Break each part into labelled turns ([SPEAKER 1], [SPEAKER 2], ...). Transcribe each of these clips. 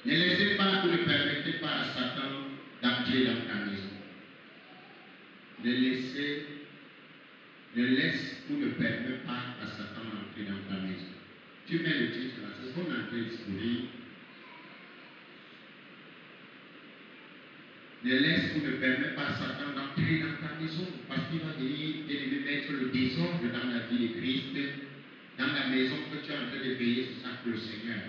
[SPEAKER 1] Ne laissez pas ou ne permettez pas à Satan d'entrer dans ta maison. Ne laisse ou ne permets pas à Satan d'entrer dans ta maison. Tu mets le titre là, c'est ce qu'on est en train de se dire. Ne laisse ou ne permets pas à Satan d'entrer dans ta maison, parce qu'il va venir mettre le désordre dans la vie de Christ, dans la maison que tu es en train de veiller, c'est ça pour le Seigneur.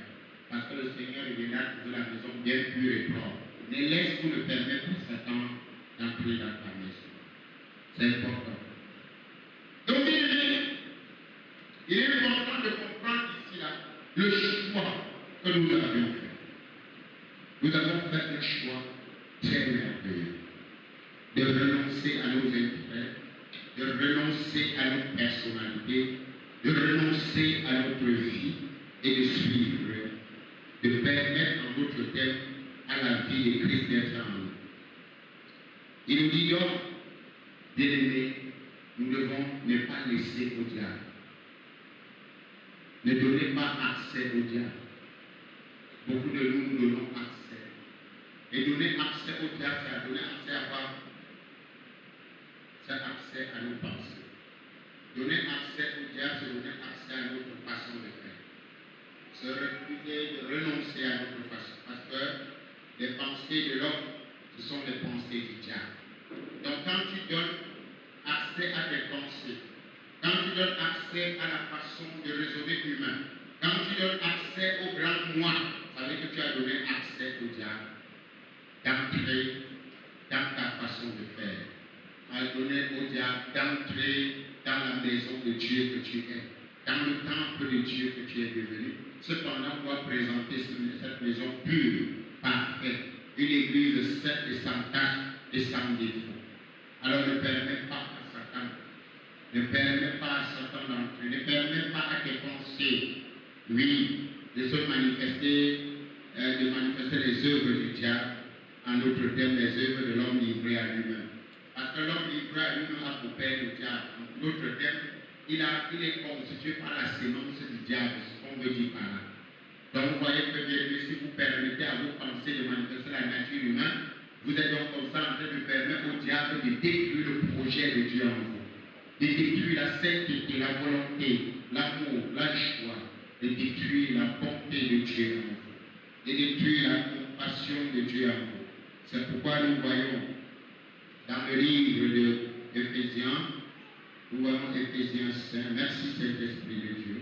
[SPEAKER 1] Parce que le Seigneur viendra trouver la maison bien pure et propre. Ne laisse ou ne permets pas à Satan d'entrer dans ta maison. C'est important. Donc il est important de comprendre ici là, le choix que nous avions fait. Nous avons fait un choix très merveilleux de renoncer à nos intérêts, de renoncer à notre personnalité, de renoncer à notre vie et de suivre, de permettre en d'autres termes à la vie de Christ d'être en nous. Il nous dit donc, bien-aimés, nous devons ne pas laisser au diable. Ne donnez pas accès au diable. Beaucoup de nous donnons accès. Et donner accès au diable, c'est donner accès à quoi? C'est accès à nos pensées. Donner accès au diable, c'est donner accès à notre façon de faire. Se refuser de renoncer à notre façon. Parce que les pensées de l'homme, ce sont les pensées du diable. Donc quand tu donnes accès à tes pensées, quand tu donnes accès à la façon de raisonner humain, quand tu donnes accès au grand moi, ça veut dire que tu as donné accès au diable d'entrer dans ta façon de faire, à donner au diable d'entrer dans la maison de Dieu que tu es, dans le temple de Dieu que tu es devenu. Cependant, on doit présenter cette maison pure, parfaite, une église sainte et sans tache et sans défaut. Alors ne permets pas à Satan, ne permets pas à Satan d'entrer, ne permets pas à tes pensées, oui, de se manifester, les œuvres du diable, en d'autres termes, les œuvres de l'homme livré à lui-même. Parce que l'homme livré à lui-même a pour père le diable. En d'autres termes, il est constitué par la sémence du diable, c'est ce qu'on veut dire par là. Donc vous voyez que bien, si vous permettez à vos pensées de manifester la nature humaine, vous êtes donc comme ça en train de permettre au diable de détruire le projet de Dieu en vous, de détruire la sainteté, la volonté, l'amour, la joie, de détruire la bonté de Dieu en vous, de détruire la compassion de Dieu en vous. C'est pourquoi nous voyons dans le livre d'Éphésiens, nous voyons Éphésiens 5, merci Saint-Esprit de Dieu.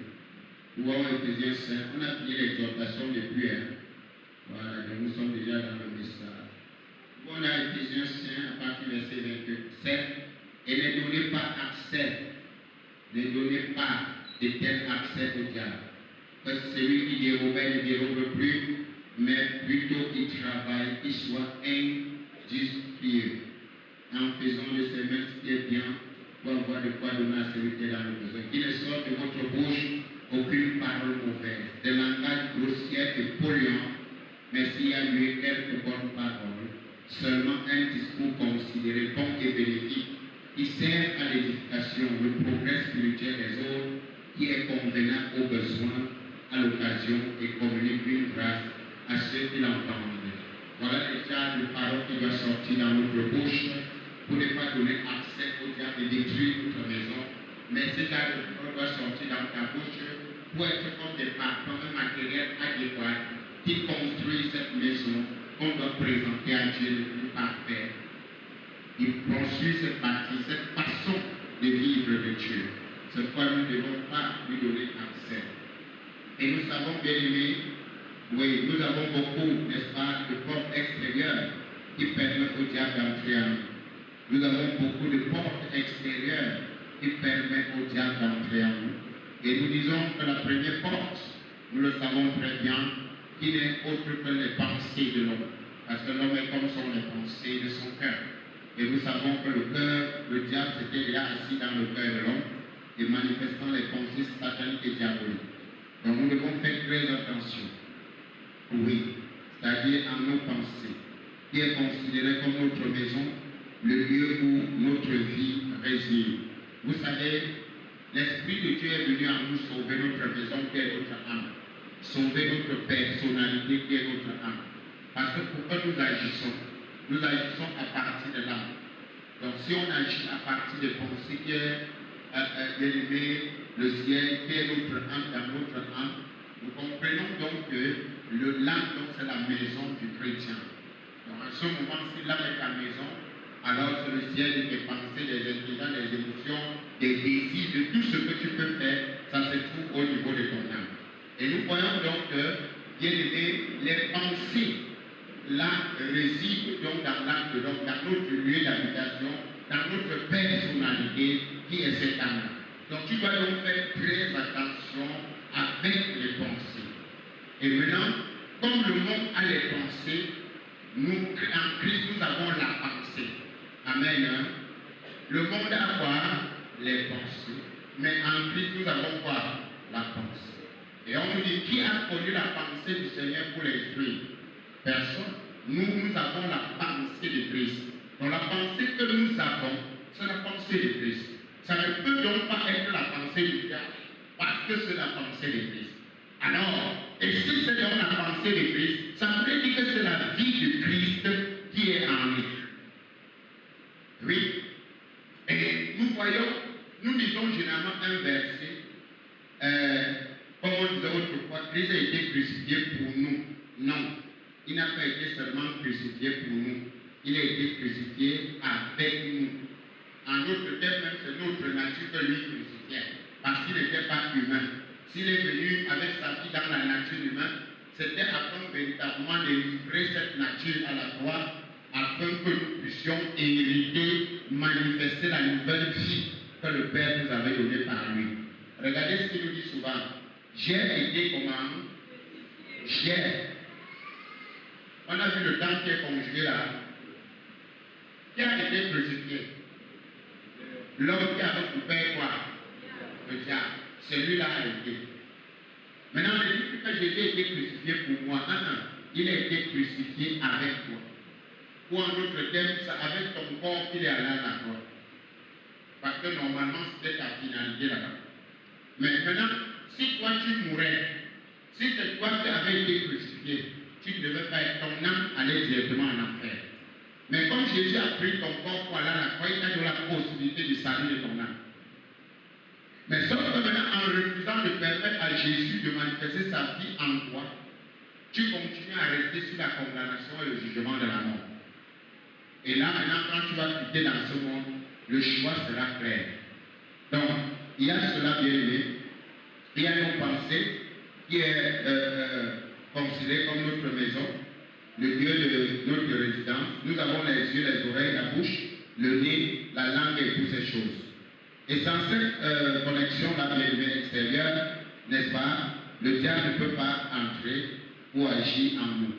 [SPEAKER 1] Nous voyons Éphésiens 5, on a fini l'exhortation depuis, voilà, donc nous sommes déjà dans le message. On a Éphésiens 5 à partir du verset 27, et ne donnez pas accès, ne donnez pas de tel accès au diable. Parce que celui qui dérobait ne dérobe plus, mais plutôt qu'il travaille, qu'il soit industrieux, en faisant de ses mains ce qui est bien, pour avoir de quoi donner à celui qui est dans le besoin. Qu'il ne sorte de votre bouche aucune parole mauvaise, de langage grossier et polluant, mais s'il y a eu quelques bonnes paroles, seulement un discours considéré bon et bénéfique, qui sert à l'édification, le progrès spirituel des autres, qui est convenable aux besoins, à l'occasion et communique une grâce à ceux qui l'entendent. Voilà les genres de paroles qui doivent sortir dans notre bouche pour ne pas donner accès au diable et détruire notre maison. Mais ces genres de paroles doivent sortir dans ta bouche pour être comme des parfums, un matériel adéquat qui construit cette maison qu'on doit présenter à Dieu le plus parfait. Il construit cette partie, cette façon de vivre de Dieu. C'est pourquoi nous ne devons pas lui donner accès. Et nous savons bien aimé, oui, nous avons beaucoup, n'est-ce pas, de portes extérieures qui permettent au diable d'entrer en nous. Nous avons beaucoup de portes extérieures qui permettent au diable d'entrer en nous. Et nous disons que la première porte, nous le savons très bien, qui n'est autre que les pensées de l'homme. Parce que l'homme est comme sont les pensées de son cœur. Et nous savons que le cœur, le diable s'était déjà assis dans le cœur de l'homme et manifestant les pensées sataniques et diaboliques. Donc nous devons faire très attention. Oui, c'est-à-dire en nos pensées, qui est considéré comme notre maison, le lieu où notre vie réside. Vous savez, l'Esprit de Dieu est venu en nous sauver notre maison, qui est notre âme. sauver notre personnalité qui est notre âme. Parce que pourquoi nous agissons à partir de l'âme. Donc si on agit à partir des pensées qui est élevé le ciel, qui est notre âme dans notre âme, nous comprenons donc que l'âme, c'est la maison du chrétien. Donc à ce moment, si l'âme est ta maison, alors c'est le ciel, des pensées, des intelligences, des émotions, des désirs, de tout ce que tu peux faire, ça se trouve au niveau de ton âme. Et nous voyons donc que, bien aimé, les pensées là résident donc dans l'âme de l'homme, dans notre lieu d'habitation, dans notre personnalité qui est cette âme. Donc tu dois donc faire très attention avec les pensées. Et maintenant, comme le monde a les pensées, nous, en Christ, nous avons la pensée. Amen. Hein? Le monde a quoi? Les pensées. Mais en Christ, nous avons quoi? La pensée. Et on nous dit, qui a connu la pensée du Seigneur pour l'esprit? Personne. Nous avons la pensée de Christ. Donc la pensée que nous avons, c'est la pensée de Christ. Ça ne peut donc pas être la pensée du diable, parce que c'est la pensée de Christ. Alors, et si c'est donc la pensée de Christ, ça veut dire que c'est la vie de Christ qui est en nous. Oui. Et nous voyons, nous lisons généralement un verset, comme on disait autrefois, Christ a été crucifié pour nous. Non, il n'a pas été seulement crucifié pour nous, il a été crucifié avec nous. En d'autres termes, même c'est notre nature que lui crucifiait, parce qu'il n'était pas humain. S'il est venu avec sa vie dans la nature humaine, c'était afin véritablement de livrer cette nature à la croix, afin que nous puissions hériter, manifester la nouvelle vie que le Père nous avait donnée par lui. Regardez ce qu'il nous dit souvent. J'ai été comment? On a vu le temps qui est conjugué là. Qui a été crucifié? L'homme qui avait coupé quoi? Le diable. Celui-là a été. Maintenant, on ne dit plus que Jésus a été crucifié pour moi. Non. Il a été crucifié avec toi. Ou en d'autres termes, c'est avec ton corps qu'il est allé à la croix. Parce que normalement, c'était ta finalité là-bas. Mais maintenant, si toi tu mourais, si c'est toi qui avais été crucifié, tu ne devais pas être ton âme aller directement en enfer. Mais comme Jésus a pris ton corps pour aller à la croix, il t'a donné la possibilité de saluer ton âme. Mais sauf que maintenant, en refusant de permettre à Jésus de manifester sa vie en toi, tu continues à rester sur la condamnation et le jugement de la mort. Et là, maintenant, quand tu vas quitter dans ce monde, le choix sera clair. Donc, il y a cela bien aimé. Il y a nos pensées qui est considérée comme notre maison, le lieu de notre résidence. Nous avons les yeux, les oreilles, la bouche, le nez, la langue et toutes ces choses. Et sans cette connexion-là, bien aimé, extérieure, n'est-ce pas, le diable ne peut pas entrer ou agir en nous.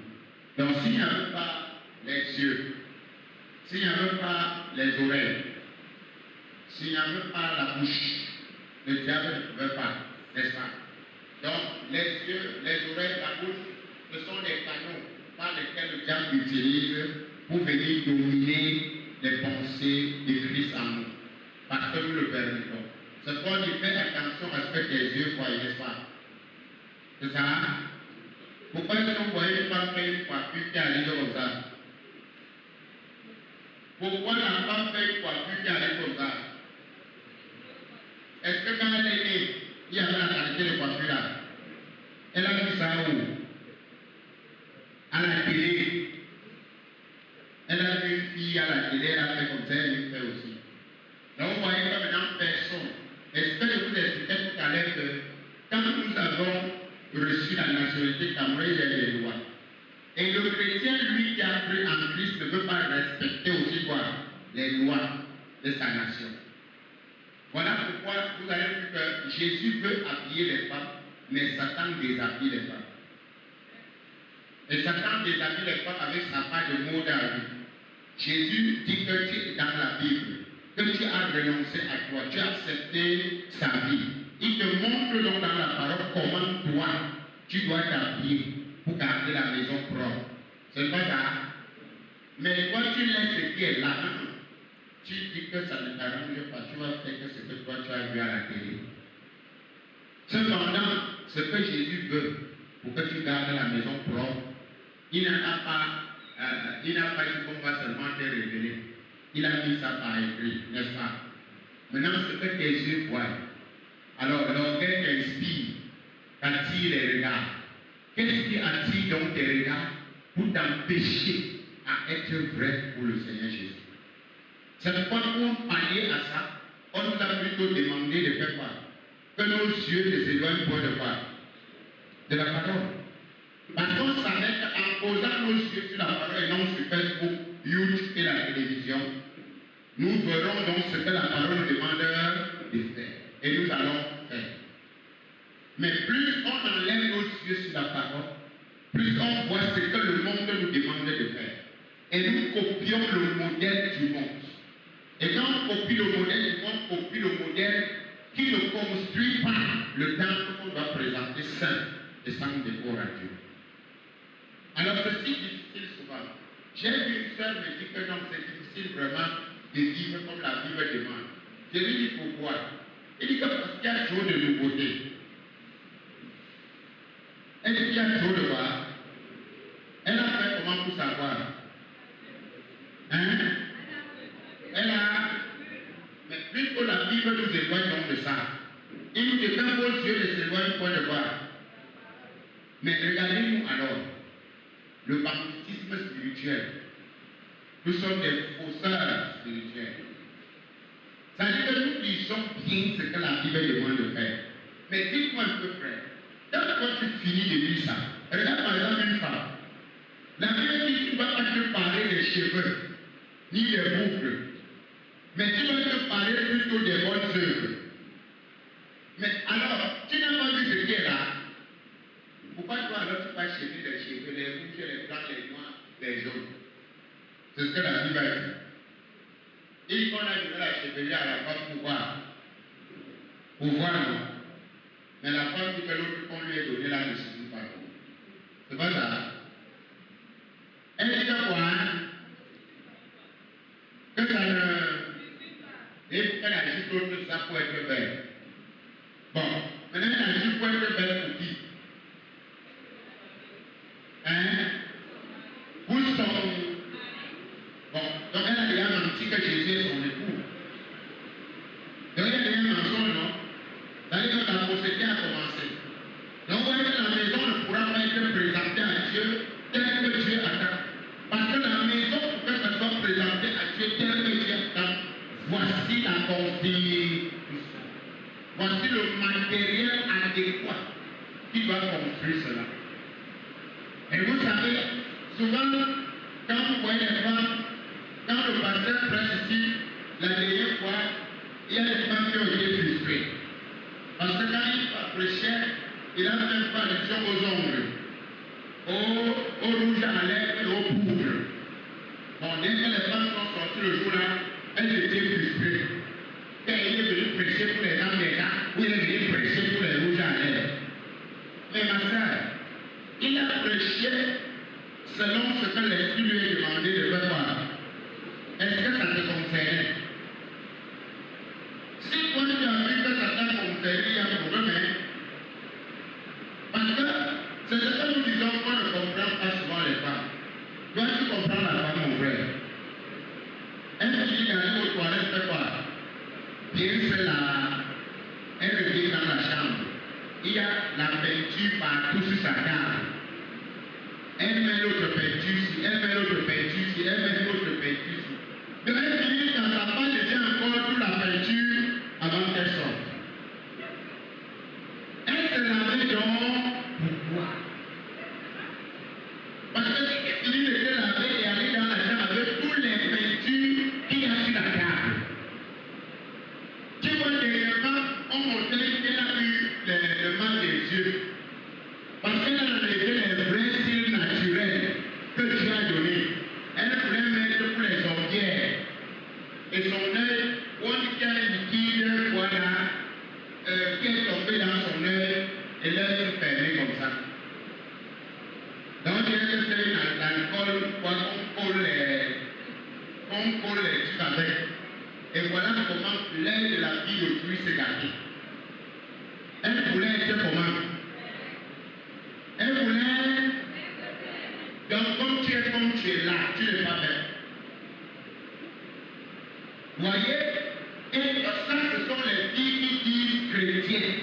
[SPEAKER 1] Donc, s'il n'y avait pas les yeux, s'il n'y avait pas les oreilles, s'il n'y avait pas la bouche, le diable ne pouvait pas, n'est-ce pas? Donc, les yeux, les oreilles, la bouche, ce sont des canaux par lesquels le diable utilise pour venir dominer les pensées de Christ en nous. Parce que nous le permettons. C'est pourquoi il fait attention à ce que tes yeux voient, n'est-ce pas? C'est ça? Pourquoi est-ce que vous voyez une femme faire une coiffure qui arrive comme ça? Pourquoi la femme fait une coiffure qui arrive comme ça? Est-ce que quand elle est née, il y avait la qualité de coiffure là? Elle a vu ça où? À la télé. Elle a vu une fille à la télé, elle a fait comme ça, elle le fait aussi. Donc vous voyez que maintenant personne. Est-ce que je vous expliquais tout à l'heure que quand nous avons reçu la nationalité camerounaise, il y a des lois. Et le chrétien, lui qui a cru en Christ, ne veut pas respecter aussi quoi? Les lois de sa nation. Voilà pourquoi vous avez vu que Jésus veut habiller les femmes, mais Satan déshabille les femmes. Et Satan déshabille les femmes avec sa part de mode à lui. Jésus dit que tu es dans la Bible, que tu as renoncé à toi, tu as accepté sa vie. Il te montre donc dans la parole comment toi, tu dois t'habiller pour garder la maison propre. C'est pas ça. Mais toi, tu laisses ce qui est là. Tu dis que ça ne t'arrange pas, tu vas faire que ce que toi tu as vu à la télé. Cependant, ce que Jésus veut pour que tu gardes la maison propre. Il n'a pas dit qu'on va seulement te révéler. Il a mis ça par écrit, n'est-ce pas? Maintenant, ce que tes yeux voient. Alors, l'orgueil t'inspire, t'attire les regards. Qu'est-ce qui attire donc tes regards pour t'empêcher à être vrai pour le Seigneur Jésus? C'est pourquoi pour pallier à ça, on nous a plutôt demandé de faire quoi? Que nos yeux ne s'éloignent pas de quoi? De la parole. Parce qu'on savait qu'en posant nos yeux sur la parole et non sur Facebook, YouTube et la télévision, nous verrons donc ce que la parole nous demande de faire. Et nous allons faire. Mais plus on enlève nos yeux sur la parole, plus on voit ce que le monde nous demande de faire. Et nous copions le modèle du monde. Et quand on copie le modèle du monde, on copie le modèle qui ne construit pas le temple qu'on doit présenter saint et sans défaut à Dieu. Alors ceci est difficile souvent. J'ai vu une sœur me dire que non, c'est difficile vraiment de vivre comme la Bible demande. Je lui dis pourquoi. Il dit que parce qu'il y a trop de nouveautés. Elle dit qu'il y a trop de quoi. Elle a fait comment pour savoir? Hein? Elle a. Mais puisque la Bible nous éloigne donc de ça, il nous dit quand vos yeux ne s'éloignent pas de quoi. Mais regardez-nous alors. Le banditisme spirituel. Nous sommes des fausseurs spirituels. Ça veut dire que nous lisons bien ce que la Bible demande de faire. Mais dites-moi un peu, frère, quand tu finis de lire ça, regarde par exemple une femme. La Bible dit que tu ne vas pas te parler des cheveux, ni des boucles, mais tu vas te parler plutôt des bonnes œuvres. Mais alors, tu n'as pas vu ce qui est là. Pourquoi toi alors tu vas chérir les cheveux, les rouges, les blancs, les noirs, les jaunes? C'est ce que la Bible a dit. Il dit qu'on a donné la chevelure à la femme pour voir. Pour voir, non. Mais la femme dit que l'autre qu'on lui a donné là ne suffit pas. C'est pas ça. Elle dit que quoi? Que ça ne. Et pourquoi elle agit d'autre ça pour être belle? Bon, maintenant elle agit pour être belle pour qui? Hein? Pour son. Bon, donc elle a déjà menti que Jésus est son époux. Donc elle a déjà mensonge, non? C'est-à-dire que la procédure a commencé. Donc vous voyez que la maison ne pourra pas être présentée à Dieu tel que Dieu attend. Parce que la maison, pour que ça soit présenté à Dieu tel que Dieu attend, voici la constitution. Voici le matériel adéquat qui doit construire cela. Et vous savez, souvent, quand vous voyez les femmes, quand le pasteur prêche ici, la dernière fois, il y a des femmes qui ont été frustrées. Parce que quand il prêchait, il a fait pas allusion aux ongles, au rouge à lèvres et au poudre. Bon, dès que les femmes sont sorties le jour-là, elles étaient frustrées. Quand il est venu prêcher pour les dames des dames, ou il est venu prêcher pour les rouges à lèvres. Mais ma soeur, il a prêché selon ce que l'Esprit lui a demandé de faire. Est-ce que ça te concernait? Si toi tu as vu que ça t'a concerné, il y a un problème. Parce que c'est ce que nous disons qu'on ne comprend pas souvent les femmes. Toi tu comprends la femme, mon frère. Elle finit d'aller aux toilettes, fait quoi? Bien fait elle revient dans la chambre. Il y a la peinture partout sur sa table. Elle met l'autre peinture ici, elle met l'autre peinture ici, elle met l'autre peinture ici. De elle finit dans sa part déjà encore toute la peinture avant qu'elle sorte. Elle se lavait donc pourquoi? Parce que si elle finit de se laver et aller dans la chambre avec toutes les peintures qu'il y a sur la table. Tu vois, dernièrement, on montrait qu'elle a eu le mal des yeux. Parce qu'elle a enlevé les vrais cils naturels que Dieu a donnés. Elle voulait mettre pour les orgueils. Et son œil, on dit qu'il y a un liquide, voilà, qui est tombé dans son œil, et l'œil se fermait comme ça. Donc, il y a que c'est l'alcool, qu'on colle les trucs avec. Et voilà comment l'œil de la vie d'autrui s'est gâté. Elle voulait être comment? Elle bête comme tu es là, tu n'es pas bête. Voyez? Et ça, ce sont les filles qui disent chrétiennes.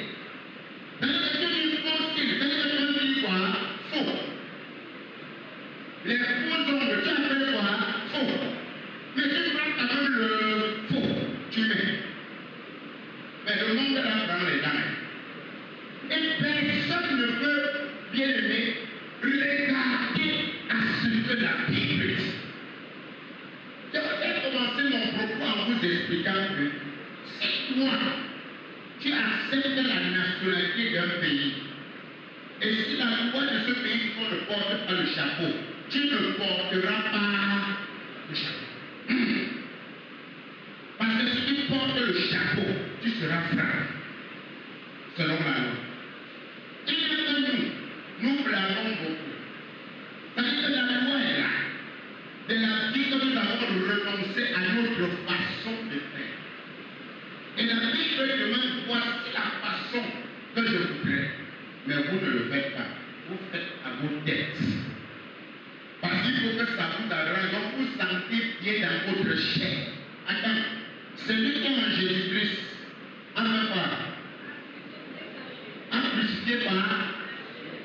[SPEAKER 1] C'est-à-dire que tu dis faux style, c'est-à-dire que tu dis quoi? Faux. Les faux ongles, tu appelles quoi? Faux. Mais tu prends quand même le faux, tu mets. Mais le monde est là dans les dents. Et personne ne peut, bien aimer, regarder à ce que la Bible dit. Je vais commencer mon propos en vous expliquant que si toi, tu acceptes la nationalité d'un pays, et si la loi de ce pays ne porte pas le chapeau, tu ne porteras pas le chapeau. Parce que si tu portes le chapeau, tu seras frappé, selon la loi. Et que nous blâmons beaucoup. C'est-à-dire que la loi est là. De la vie que nous avons renoncé à notre façon de faire. Et la Bible demande, voici la façon que je voudrais. Mais vous ne le faites pas. Vous faites à vos têtes. Parce qu'il faut que ça vous arrange. Donc vous sentez bien dans votre chair. Attends, celui qui est en Jésus-Christ, en fait quoi? En crucifié par?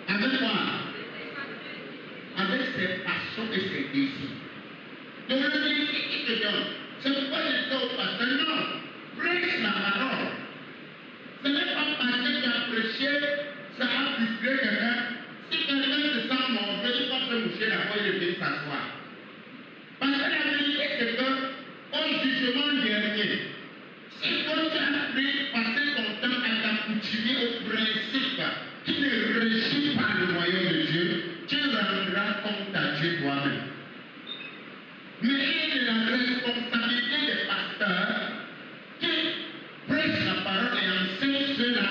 [SPEAKER 1] Avec quoi? Avec ses passions et ses désirs. Donc le désir qui te donne, c'est pourquoi je dis au pasteur, non, prêche la parole. Ce n'est pas parce que tu as prêché, ça a frustré quelqu'un. Si quelqu'un se sent mauvais, il va se moucher la voix et venir s'asseoir. Parce que la vérité, c'est que au jugement dernier, si toi tu as pris, passé ton temps à t'accoutumer au principe qui ne régit pas le royaume de Dieu, tu rendras compte à Dieu toi-même. Mais il est de la responsabilité des pasteurs qui prêchent la parole et enseignent ceux-là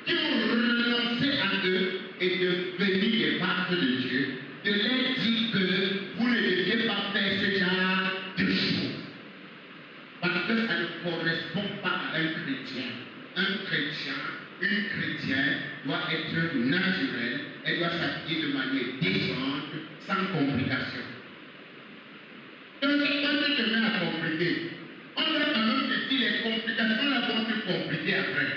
[SPEAKER 1] qui ont renoncé à eux et de venir les parts de Dieu, de leur dire que vous ne deviez pas faire ce genre de choses. Parce que ça ne correspond pas à un chrétien. Un chrétien, une chrétienne doit être naturelle, elle doit s'habiller de manière décente, sans complication. Donc, quand tu te mets à compliquer, on va quand même te dire les complications là vont te compliquer après.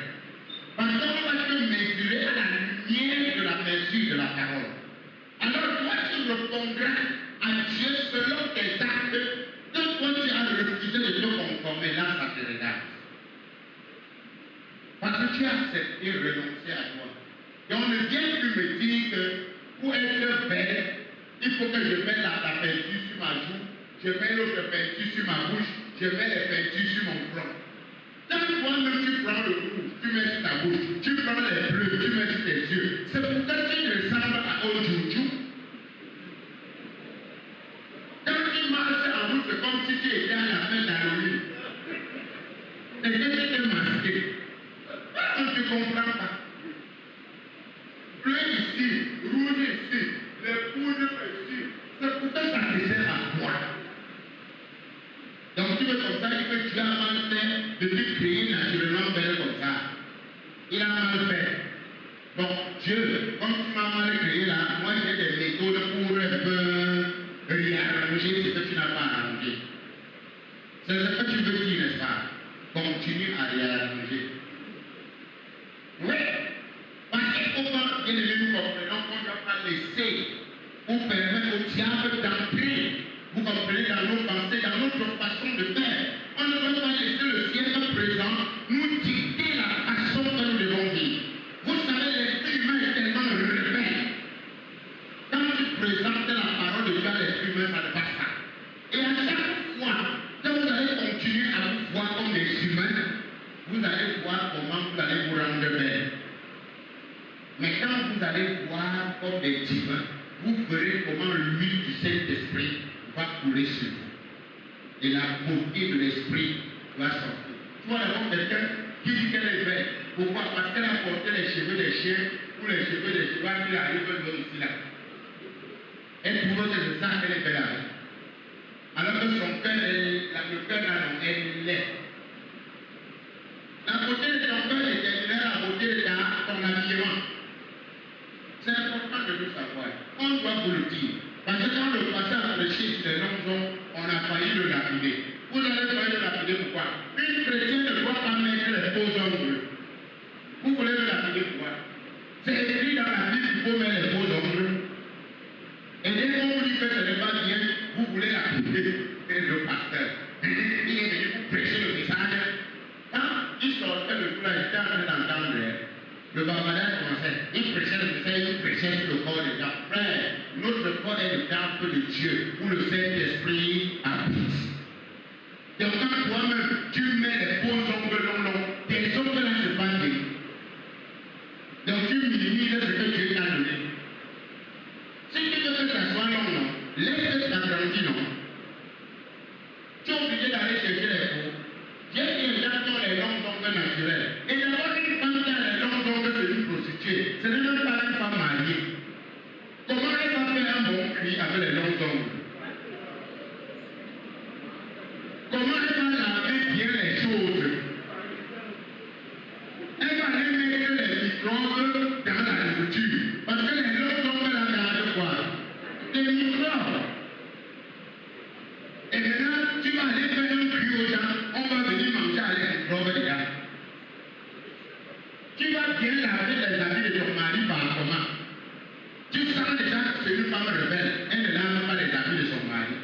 [SPEAKER 1] Parce qu'on va te mesurer à la lumière de la mesure de la parole. Alors, toi, tu répondras à Dieu selon tes actes. Que toi, tu as refusé de te conformer, là, ça te regarde. Parce que tu as accepté renoncer à toi. Et on ne vient plus me dire que pour être belle, il faut que je mette la peinture sur ma joue. Je mets l'autre peinture sur ma bouche, je mets les peintures sur mon front. Quand toi-même tu prends le rouge, tu mets sur ta bouche, tu prends les bleus, tu mets sur tes yeux. C'est pour que tu ressembles à Ojuju. Quand tu marches en route, c'est comme si tu étais à la fin d'Halloween. Et que tu étais masqué. On ne te comprend pas. Bleu ici, rouge ici, les poudres ici. C'est pour que ça te sert à toi. Donc tu veux comme ça dire que tu as mal fait de te créer naturellement belle comme ça. Il a mal fait. Donc Dieu, comme tu m'as mal créé là, moi j'ai des méthodes pour un peu réarranger ce que tu n'as pas arrangé. C'est ce que tu veux dire, n'est-ce pas? Continue à réarranger. Oui, parce qu'il faut pas, bien aimé, nous comprenons qu'on ne doit pas laisser ou permettre au diable d'entrer. Vous comprenez, dans nos pensées, dans notre façon de faire. On ne peut pas laisser le siècle présent nous dicter la façon que nous devons vivre. Vous savez, l'esprit humain est tellement rebelle. Quand tu présentes la parole de Dieu à l'esprit humain, ça ne passe pas. Et à chaque fois que vous allez continuer à vous voir comme des humains, vous allez voir comment vous allez vous rendre belle. Mais quand vous allez voir comme des divins, vous verrez comment l'huile du Saint-Esprit va couler sur vous. Et la beauté de l'esprit va sortir. Tu vois d'abord quelqu'un qui dit qu'elle est belle. Pourquoi? Parce qu'elle a porté les cheveux des chiens ou les cheveux des chevaux qui arrivent ici là. Elle trouve que c'est ça qu'elle est belle avec. Alors que son cœur, le cœur là, elle l'est. La beauté de ton cœur déterminera la beauté de ton habillement. C'est important de nous savoir. On doit vous le dire. Parce que quand le pasteur a prêché sur les longs, on a failli le lapider. Vous allez failli le lapider pourquoi? Une chrétienne ne doit pas mettre les faux ongles. Vous voulez le lapider pourquoi? C'est écrit dans la Bible qu'il faut mettre les faux ongles. Et dès qu'on vous dit que ce n'est pas bien, vous voulez lapider le pasteur. Il est venu vous prêcher le message. Quand il sortait le coup là, j'étais en train d'entendre. Le barbadage commençait. Il prêchait le message, il prêchait sur le corps des gens. Frère, notre corps est le temple de Dieu, où le Saint-Esprit habite. Donc quand toi-même, tu mets les faux ongles longs, tes ongles là se bandent. Donc tu minimises ce que Dieu t'a donné. Si tu veux que ça soit long, laisse-le s'agrandir, non. Tu es obligé d'aller chercher les faux. J'ai dit les gens qui ont les longs ongles naturels. Et d'abord, une femme qui a les longs ongles, c'est une prostituée. Ce n'est même pas une femme mariée. Comment elle va faire un bon cri avec les longs ongles? Comment elle va laver bien les choses? Elle va aller mettre les microbes dans la nourriture. Parce que les longs ongles la gardent quoi? Les microbes. Et maintenant, tu vas aller faire un cri aux gens, on va venir manger avec les microbes dedans. Tu vas bien laver les habits de ton mari par comment? Tu sens déjà que c'est une femme rebelle, elle ne lave pas les habits de son mari.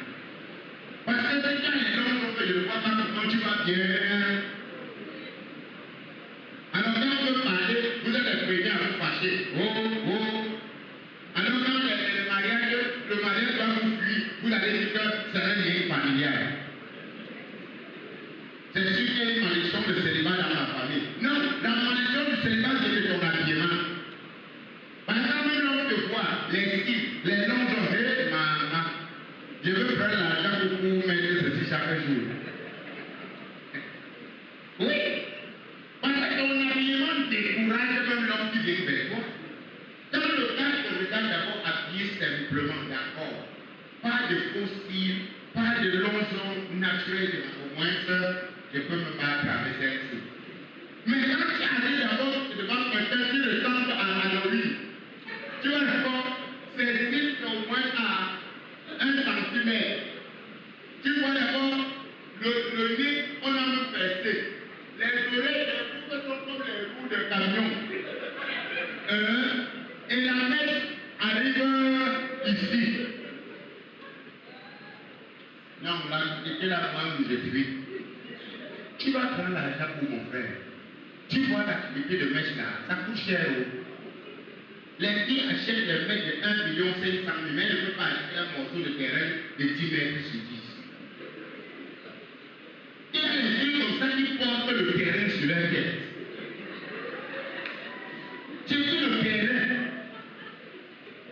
[SPEAKER 1] Parce que c'est quand les gens sont que je ne vois pas comment tu vas bien. Alors quand on peut parler, vous êtes les premiers à vous fâcher. Oh. Alors quand le mariage doit vous fuir, vous allez dire que c'est un lien familial. C'est sûr qu'il y a une malédiction de célibat dans ma famille. Non, la malédiction du célibat, c'est de ton habillement. Par exemple, même l'homme te voit, les cils, les longs ongles, maman, je veux prendre l'argent pour mettre ceci chaque jour. Oui, parce que ton habillement décourage même l'homme qui vient vers toi. Dans le cas, on regarde d'abord habillé simplement, d'accord. Pas de faux cils, pas de longs ongles naturels, au moins ça, je peux me battre avec celle-ci. Mais quand tu arrives d'abord devant quelqu'un qui ressemble à Halloween, tu vas d'abord, c'est cils au moins à 1 centimètre. Tu vois d'abord le nez, on a même percé. Les oreilles, les boucles sont comme les roues de camion. Et la mèche arrive ici. Non, là, c'était la femme où je suis. Tu vas prendre l'argent pour mon frère. Tu vois l'activité de mèche là, ça coûte cher. Les filles achètent les mèches de 1,5 million, mais elles ne peuvent pas acheter un morceau de terrain de 10 mètres sur 10. Il y a des filles comme ça qui portent le terrain sur leur tête. Tu dis le terrain.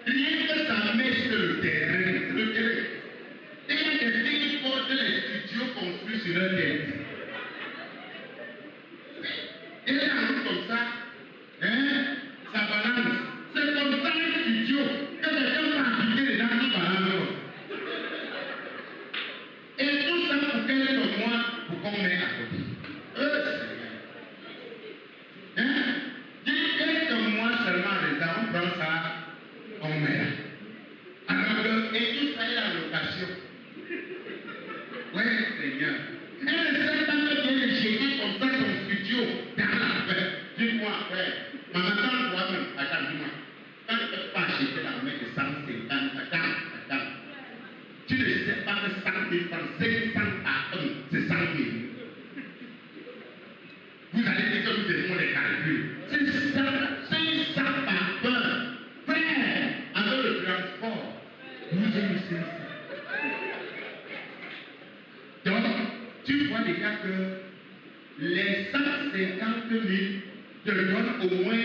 [SPEAKER 1] Rien que ça mèche le terrain. C'est le terrain. Et il y a des filles qui portent les studios construits sur leur tête. Et là, comme ça, ça balance. C'est comme ça un studio que les gens vont appliquer les gens qui balancent. Et tout ça pour qu'elle est comme moi, pour qu'on mette à côté. Dis quelques mois seulement les gens, on prend ça, on met là. Alors que, et tout ça est la location. Oui, Seigneur. Elle ne sait pas que bien les jeter comme ça son studio dans la paix. Dis-moi, frère, ma maman toi-même, attends, dis-moi. Quand tu ne peux pas acheter la main de 150, attends. Tu ne sais pas que 100 000 francs, 500 à 1, c'est 100 000. Vous allez dire que nous faisons les calculs. C'est 500 par 1. Frère, avec le transport, vous avez 500. Donc, tu vois déjà que les 150 000 te donnent au moins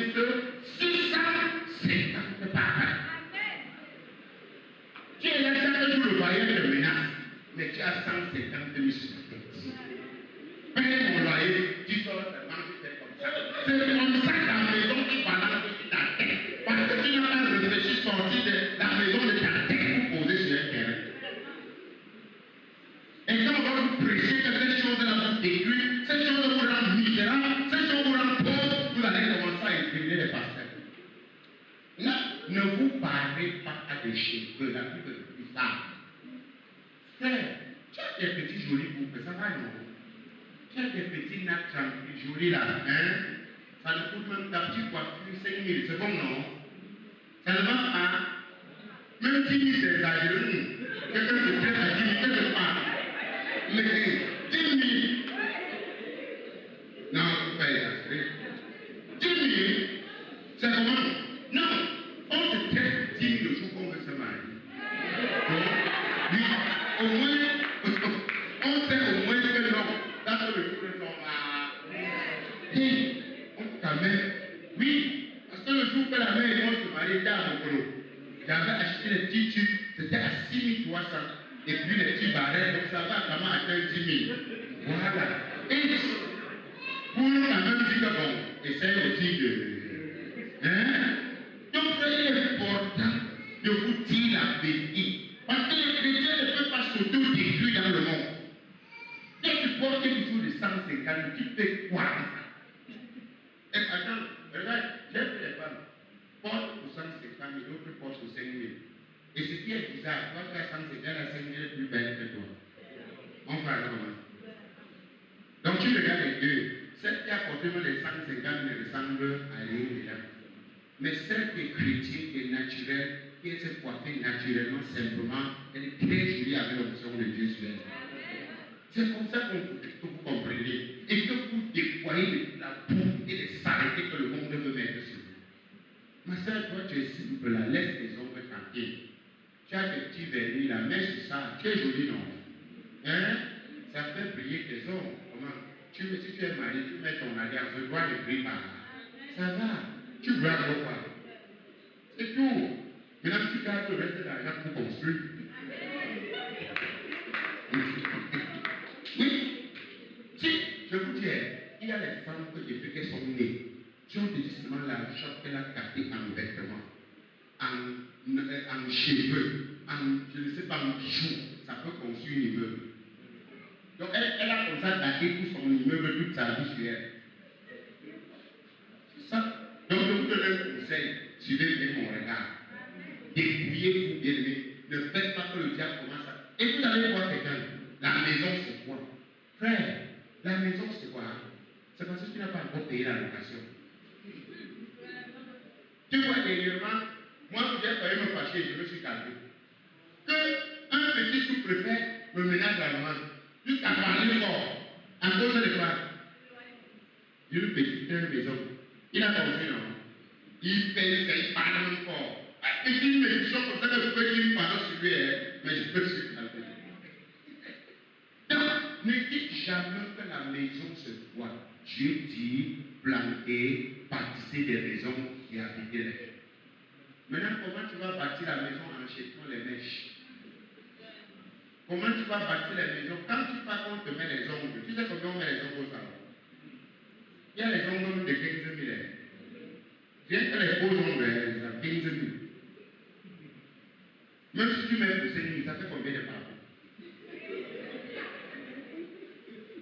[SPEAKER 1] 650 par an. Tu es là chaque jour, le voyage te menace, mais tu as 150 000 sur la tête. Paye mon loyer, tu sors seulement, tu fais comme ça. C'est comme ça que la maison qui balance sur ta tête. Parce que tu n'as pas réfléchi sortir de la maison de ta tête pour poser sur un terrain. Et quand on va vous prêcher que ces choses-là vous détruisent, ces choses vous rendent misérables, ces choses vous rendent pauvres, vous allez commencer à écrire les pasteurs. Non, ne vous parlez pas à de cheveux, la plus femme. Frère, tu as des petits jolis boucles, ça va non? Tu as des petits nattes tranquilles, jolis là, hein? Ça ne coûte même ta petite coiffure 5 000, c'est bon non? Ça ne va pas? Même 10 000 c'est exagéré. Quelqu'un se prête à 10 000, quelque part. Mais 10 000, non, il ne faut pas exagérer. 10 000, c'est comment? Non, on se traite 10 000 le jour qu'on veut se marier. Donc, oui, au moins, on sait au moins que non, dans le jour de son mariage. Quand même, oui, parce que le jour que la mère et moi se mariaient dans mon colo, j'avais acheté les petits tubes, c'était à 6 300, et puis les petits barrets, donc ça va vraiment atteindre 10 000. Voilà. Et pour nous, quand même, dire que bon, essaye aussi de. Hein? Donc, c'est important de vous dire la vérité. Parce que les chrétiens ne peuvent pas s'auto-détruire dans le monde. Quand tu portes toujours de 150, tu fais quoi avec ça? Et attends, regarde, j'ai vu les femmes. Porte pour 150 000, l'autre porte pour 5 000. Et ce qui est bizarre, toi tu as 150 000, la 5 000 est plus belle que toi. On fera comment? Donc tu regardes les deux. Celle qui a porté les 150 000 ressemble à l'une là. Mais celle qui est chrétienne, qui est naturelle, qui s'est coiffée naturellement, simplement, elle est très jolie avec l'option de Dieu sur elle. C'est comme ça que vous comprenez. Et que vous déployez la boue et les saletés que le monde veut mettre sur vous. Ma soeur, toi, tu es simple là, laisse les ombres tranquilles. Tu as des petits vernis là, mets sur ça, tu es joli non? Hein? Ça fait briller tes ombres. Comment? Si tu es marié, tu mets ton alliance, le doigt ne brille pas. Ça va. Tu vois quoi? C'est tout. Maintenant, tu gardes le reste de l'argent pour construire. Oui. Si, je vous dis, il y a des femmes que depuis qu'elles sont nées, qui ont dit seulement l'argent qu'elle a capté en vêtements, en cheveux, je ne sais pas, en bijoux, ça peut construire un immeuble. Donc elle a comme ça gâté tout son immeuble, toute sa vie sur elle. C'est ça. Donc je vous donne un conseil, suivez bien mon regard. Dépouillez-vous bien aimé. Ne faites pas que le diable commence à. Et vous allez voir quelqu'un. La maison c'est quoi? Frère, la maison c'est quoi? C'est parce que tu n'as pas encore payé la location. Tu vois dernièrement, moi j'ai failli me fâcher, je me suis calmé. Que un petit sous-préfet me menace la maman, jusqu'à parler fort, à cause de quoi? D'une petite maison. Il a pensé non. Il fait, il parle même fort. Et si une méditation comme ça, que vous pouvez dire une parole sur lui, mais je peux se calmer. Donc, ne dites jamais que la maison se voit. Dieu dit planter, bâtir des maisons et habiter les. Maintenant, comment tu vas bâtir la maison en jetant les mèches? Comment tu vas bâtir les maisons? Quand tu pars, on te met les ongles. Tu sais combien on met les ongles au salon? Il y a les ongles de 15 000. Rien que les beaux ongles, ça 15 000. Même si tu mets pour 5 000, ça fait combien de parcours?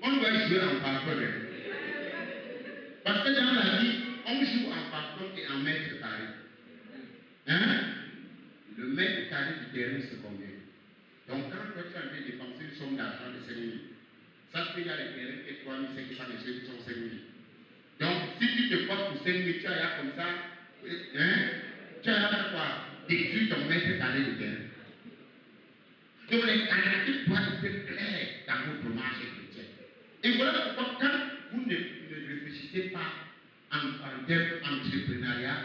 [SPEAKER 1] On doit jouer en parcours. Parce que dans la vie, on joue en parcours et en mètre carré. Hein? Le mètre carré du terrain, c'est combien? Donc, quand toi, tu as envie de dépenser une somme d'argent de 5 000, sache qu'il y a les terrains qui sont 3 500 et ceux qui sont 5 000. Donc, si tu te portes pour 5 000, tu as comme ça, hein? Tu as là quoi? Détruire ton mètre carré de terrain. Donc, les canadiens doivent être clairs dans votre marché chrétien. Et voilà pourquoi, quand vous ne réfléchissez pas en termes d'entrepreneuriat,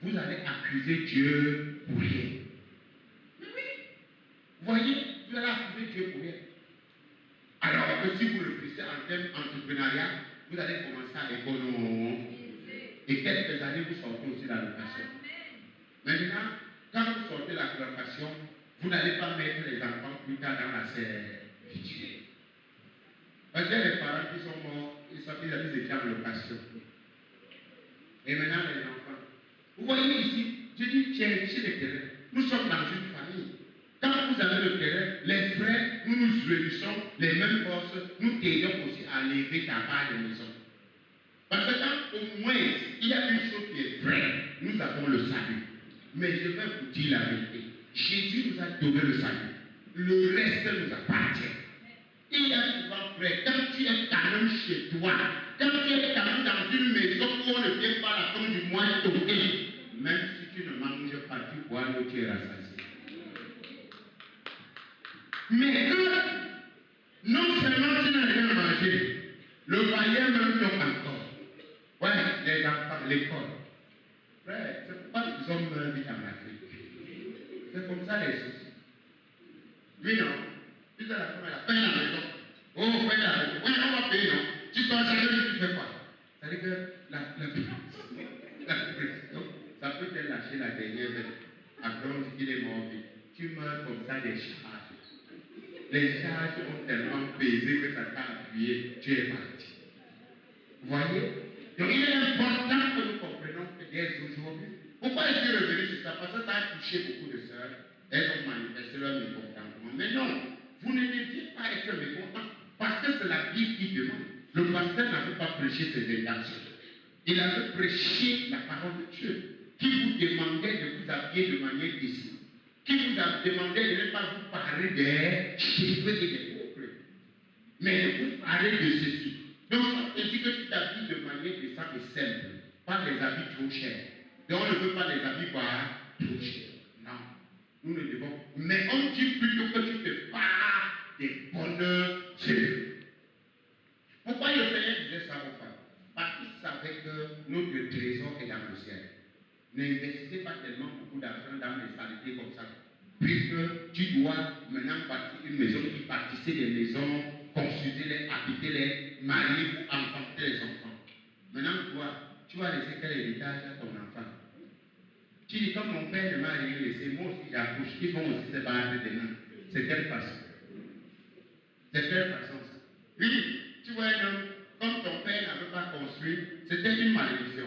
[SPEAKER 1] vous allez accuser Dieu pour rien. Mais oui, voyez, vous allez accuser Dieu pour rien. Alors que si vous réfléchissez en termes d'entrepreneuriat, vous allez commencer à économiser. Et quelques années, vous sortez aussi la location. Maintenant, quand vous sortez la location, vous n'allez pas mettre les enfants plus tard dans la servitude. Parce qu'il y a des parents qui sont morts, ils étaient en location. Et maintenant, les enfants. Vous voyez ici, je dis chérissez les terrains. Nous sommes dans une famille. Quand vous avez le terrain, les frères, nous nous réunissons les mêmes forces, nous t'aidons aussi à lever ta part de maison. Parce que quand au moins il y a une chose qui est vraie, nous avons le salut. Mais je vais vous dire la vérité. Jésus nous a donné le salut. Le reste nous appartient. Il y a souvent, frère, quand tu es quand même chez toi, quand tu es quand même dans une maison où on ne vient pas la fin du mois toquer, même si tu ne manges pas, tu bois l'eau, tu es rassasié. Mais que non seulement tu n'as rien mangé, le vaillant même toque encore. Ouais, les enfants, l'école. Frère, c'est pourquoi les hommes meurent vite en Afrique. C'est comme ça les choses. Lui non, tu sais la femme, elle a peine à la maison. Oh, peine à la maison. Oui, on va payer, non. Tu sors chaque jour, tu fais quoi? C'est-à-dire que la pression, ça peut te lâcher la dernière veille. Après, on dit qu'il est mort vite. Tu meurs comme ça des charges. Les charges ont tellement pesé que ça t'a appuyé, tu es parti. Vous voyez? Donc il est important que nous comprenions que dès aujourd'hui, pourquoi est-ce que revenu sur ça? Parce que ça a touché beaucoup de sœurs, elles ont manifesté leur mécontentement. Mais non, vous ne deviez pas être mécontent, parce que c'est la Bible qui demande. Le pasteur n'avait pas prêché ses intentions. Il avait prêché la parole de Dieu, qui vous demandait de vous habiller de manière décente, qui vous a demandé de ne pas vous parler des cheveux et des boucles, mais de vous parler de ceci. Donc, ça te dit que tu t'habilles de manière décente et simple, pas des habits trop chers. Donc, on ne veut pas des habits trop chers. Non, nous ne devons. Mais on dit plutôt que tu te parles des bonheurs cheveux. Pourquoi le Seigneur disait ça aux femmes? Parce qu'il savait que notre trésor est dans le ciel. N'investissez pas tellement beaucoup d'argent dans les saletés comme ça. Puisque tu dois maintenant bâtir une maison qui bâtissait des maisons, construisez-les, habitez-les, mariez-vous, enfantez les enfants. Maintenant, toi, tu vas laisser quel héritage à ton enfant? Tu dis, comme mon père ne m'a rien laissé, moi aussi j'accouche, ils vont aussi se battre demain. C'est quelle façon? C'est quelle façon ça? Oui, tu vois un homme, comme ton père n'avait pas construit, c'était une malédiction.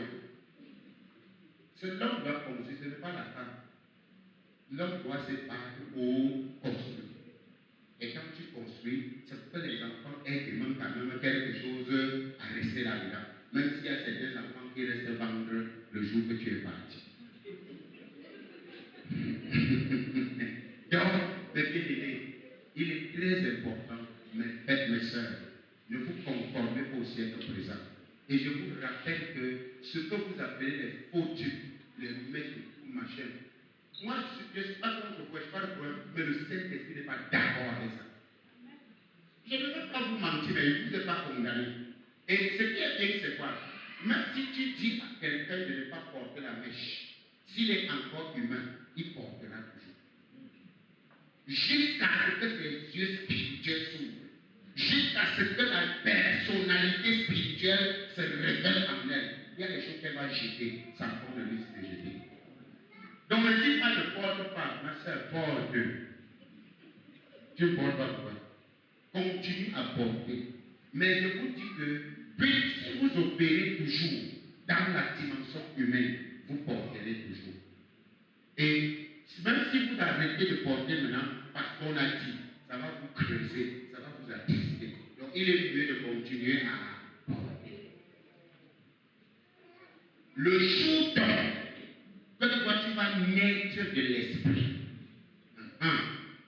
[SPEAKER 1] C'est l'homme doit construire, ce n'est pas la femme. L'homme doit se battre pour construire. Et quand tu construis, c'est pour que les enfants aient demandé quand même quelque chose à rester là-dedans. Même s'il y a certains enfants qui restent vendre le jour que tu es parti. Donc, mes bien-aimés, il est très important, mes soeurs, ne vous conformez pas au siècle présent. Et je vous rappelle que ce que vous appelez les faux tubes, les mecs ou machin, moi je ne suis pas contre vous, je ne suis pas le problème, mais le Saint-Esprit n'est pas d'accord avec ça. Je ne veux pas vous mentir, mais il ne vous est pas condamné. Et ce qui est bien, c'est quoi? Même si tu dis à quelqu'un de ne pas porter la mèche, s'il est encore humain, il portera toujours. Jusqu'à ce que ses yeux spirituels s'ouvrent. Jusqu'à ce que la personnalité spirituelle se révèle en elle. Il y a des choses qu'elle va jeter, ça prend le risque de jeter. Donc ne dis pas ne porte pas, ma soeur, porte. Tu ne portes pas quoi? Continue à porter. Mais je vous dis que si vous opérez toujours dans la dimension humaine, vous porterez toujours. Et même si vous arrêtez de porter maintenant, parce qu'on a dit, ça va vous creuser, ça va vous attrister. Donc il est mieux de continuer à porter. Le jour que toi tu vas naître de l'esprit,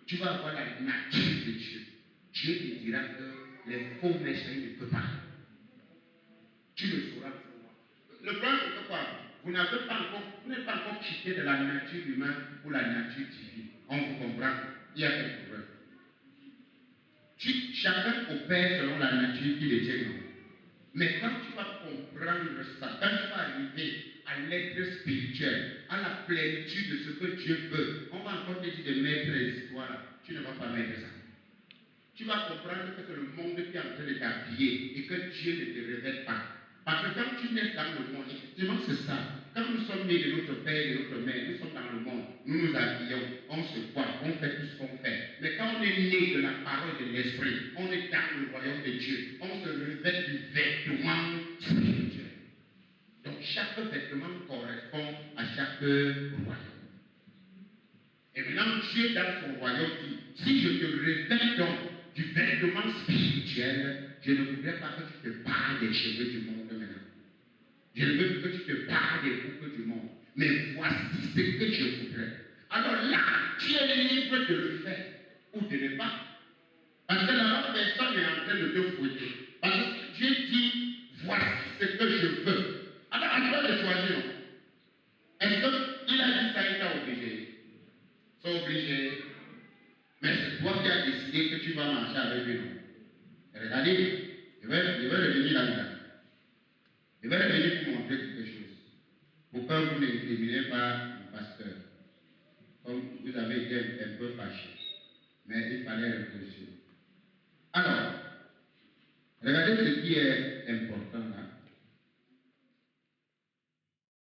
[SPEAKER 1] tu vas avoir la nature de Dieu. Dieu te dira que les faux méchants ne peuvent pas. Tu le sauras. Le problème c'est que quoi? Vous n'êtes pas encore quitté de la nature humaine pour la nature divine. On vous comprend? Il y a quelque problème. Chacun opère selon la nature qui le tient. Mais quand tu vas comprendre ça, quand tu vas arriver à l'être spirituel, à la plénitude de ce que Dieu veut, on va encore te dire de mettre les histoires. Tu ne vas pas mettre ça. Tu vas comprendre que c'est le monde qui est en train de t'habiller et que Dieu ne te révèle pas. Parce que quand tu nais dans le monde, effectivement c'est ça. Quand nous sommes nés de notre père et de notre mère, nous sommes dans le monde, nous nous habillons, on se coiffe, on fait tout ce qu'on fait. Mais quand on est né de la parole de l'esprit, on est dans le royaume de Dieu, on se revêt du vêtement spirituel. Donc chaque vêtement correspond à chaque royaume. Et maintenant Dieu dans son royaume dit, si je te revêt donc du vêtement spirituel, je ne voudrais pas que tu te parles des cheveux du monde maintenant. Je ne veux que tu te parles des boucles du monde. Mais voici ce que je voudrais. À Alors là, tu es libre de le faire ou de ne pas. Parce que la autre personne est en train de te fouetter. Parce que Dieu dit, voici ce que je veux. Alors, à toi de choisir. Est-ce qu'il a dit ça, il t'a obligé? C'est obligé. Mais c'est toi qui as décidé que tu vas marcher avec lui. Regardez, je vais revenir là-dedans. Je vais revenir pour montrer quelque chose. Pour que vous ne terminez pas le pasteur. Comme vous avez été un peu fâché. Mais il fallait réfléchir. Alors, regardez ce qui est important.